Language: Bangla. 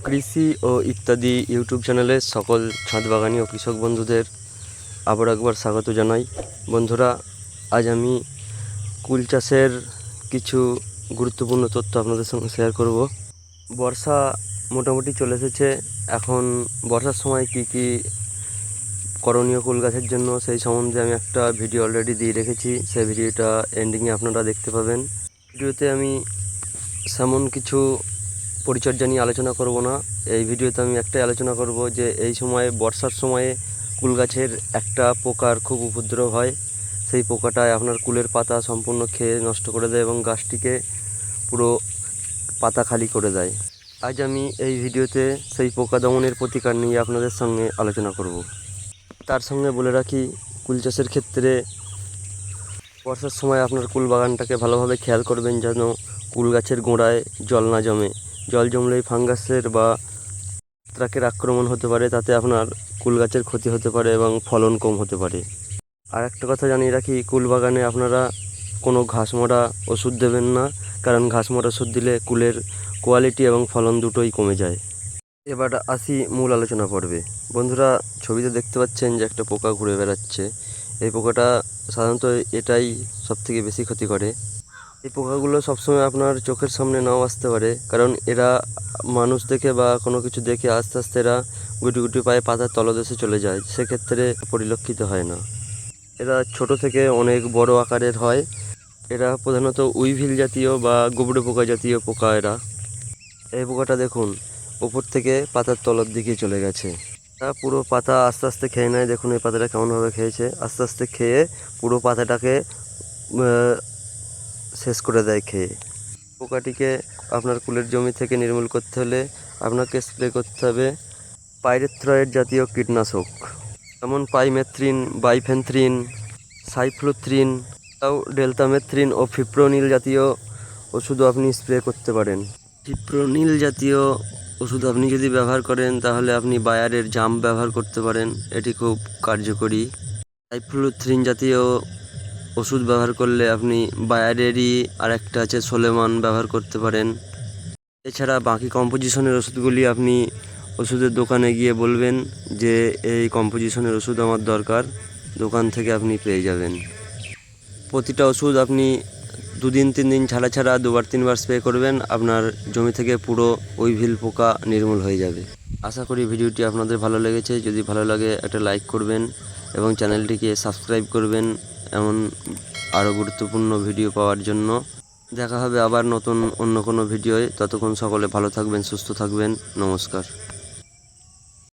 কৃষি ও ইত্যাদি ইউটিউব চ্যানেলে সকল ছাদ বাগানি ও কৃষক বন্ধুদের আবার একবার স্বাগত জানাই। বন্ধুরা, আজ আমি কুল চাষের কিছু গুরুত্বপূর্ণ তথ্য আপনাদের সঙ্গে শেয়ার করব। বর্ষা মোটামুটি চলে এসেছে। এখন বর্ষার সময় কি কি করণীয় কুল গাছের জন্য সেই সম্বন্ধে আমি একটা ভিডিও অলরেডি দিয়ে রেখেছি। সেই ভিডিওটা এন্ডিংয়ে আপনারা দেখতে পাবেন। ভিডিওতে আমি সেমন কিছু পরিচর্যা নিয়ে আলোচনা করব না। এই ভিডিওতে আমি একটাই আলোচনা করব যে এই সময়ে বর্ষার সময়ে কুল গাছের একটা পোকার খুব উপদ্রব হয়। সেই পোকাটায় আপনার কুলের পাতা সম্পূর্ণ খেয়ে নষ্ট করে দেয় এবং গাছটিকে পুরো পাতা খালি করে দেয়। আজ আমি এই ভিডিওতে সেই পোকা দমনের প্রতিকার নিয়ে আপনাদের সঙ্গে আলোচনা করব। তার সঙ্গে বলে রাখি, কুল চাষের ক্ষেত্রে বর্ষার সময় আপনার কুল বাগানটাকে ভালোভাবে খেয়াল করবেন যেন কুল গাছের গোড়ায় জল না জমে। জল জমলেই ফাঙ্গাসের বা ছত্রাকের আক্রমণ হতে পারে, তাতে আপনার কুল গাছের ক্ষতি হতে পারে এবং ফলন কম হতে পারে। আর একটা কথা জানিয়ে রাখি, কুল বাগানে আপনারা কোনো ঘাস মরা ওষুধ দেবেন না, কারণ ঘাস মরা ওষুধ দিলে কুলের কোয়ালিটি এবং ফলন দুটোই কমে যায়। এবার আসি মূল আলোচনা পর্বে। বন্ধুরা, ছবিতে দেখতে পাচ্ছেন যে একটা পোকা ঘুরে বেড়াচ্ছে। এই পোকাটা সাধারণত এটাই সবথেকে বেশি ক্ষতি করে। এই পোকাগুলো সবসময় আপনার চোখের সামনে নাও আসতে পারে, কারণ এরা মানুষ দেখে বা কোনো কিছু দেখে আস্তে আস্তে এরা গুটি গুটি পায়ে পাতার তলদেশে চলে যায়, সেক্ষেত্রে পরিলক্ষিত হয় না। এরা ছোট থেকে অনেক বড় আকারের হয়। এরা প্রধানত উইভিল জাতীয় বা গুবড়ে পোকা জাতীয় পোকা এরা। এই পোকাটা দেখুন, উপর থেকে পাতার তলার দিকে চলে গেছে। এরা পুরো পাতা আস্তে আস্তে খেয়ে নেয়। দেখুন এই পাতাটা কেমনভাবে খেয়েছে, আস্তে আস্তে খেয়ে পুরো পাতাটাকে শেষ করে দেয় খেয়ে। পোকাটিকে আপনার কুলের জমি থেকে নির্মূল করতে হলে আপনাকে স্প্রে করতে হবে পাইরেথ্রয়েড জাতীয় কীটনাশক, যেমন পাইমেথ্রিন, বাইফেন্থ্রিন, সাইফ্লোথ্রিন, ডেলতামেথ্রিন ও ফিপ্রোনিল জাতীয় ওষুধও আপনি স্প্রে করতে পারেন। ফিপ্রোনিল জাতীয় ওষুধ আপনি যদি ব্যবহার করেন তাহলে আপনি বায়ারের জাম্প ব্যবহার করতে পারেন, এটি খুব কার্যকরী। সাইফ্লোথ্রিন জাতীয় ওষুধ ব্যবহার করলে আপনি বায়ারেরই আরেকটা আছে সোলেমান ব্যবহার করতে পারেন। এছাড়া বাকি কম্পোজিশনের ওষুধগুলি আপনি ওষুধের দোকানে গিয়ে বলবেন যে এই কম্পোজিশনের ওষুধ আমার দরকার, দোকান থেকে আপনি পেয়ে যাবেন। প্রতিটা ওষুধ আপনি 2-3 দিন ছাড়া ছাড়া 2-3বার স্প্রে করবেন, আপনার জমি থেকে পুরো উইভিল পোকা নির্মূল হয়ে যাবে। আশা করি ভিডিওটি আপনাদের ভালো লেগেছে। যদি ভালো লাগে একটা লাইক করবেন এবং চ্যানেলটিকে সাবস্ক্রাইব করবেন এমন আরও গুরুত্বপূর্ণ ভিডিও পাওয়ার জন্য। দেখা হবে আবার নতুন অন্য কোনো ভিডিওয়। ততক্ষণ সকলে ভালো থাকবেন, সুস্থ থাকবেন। নমস্কার।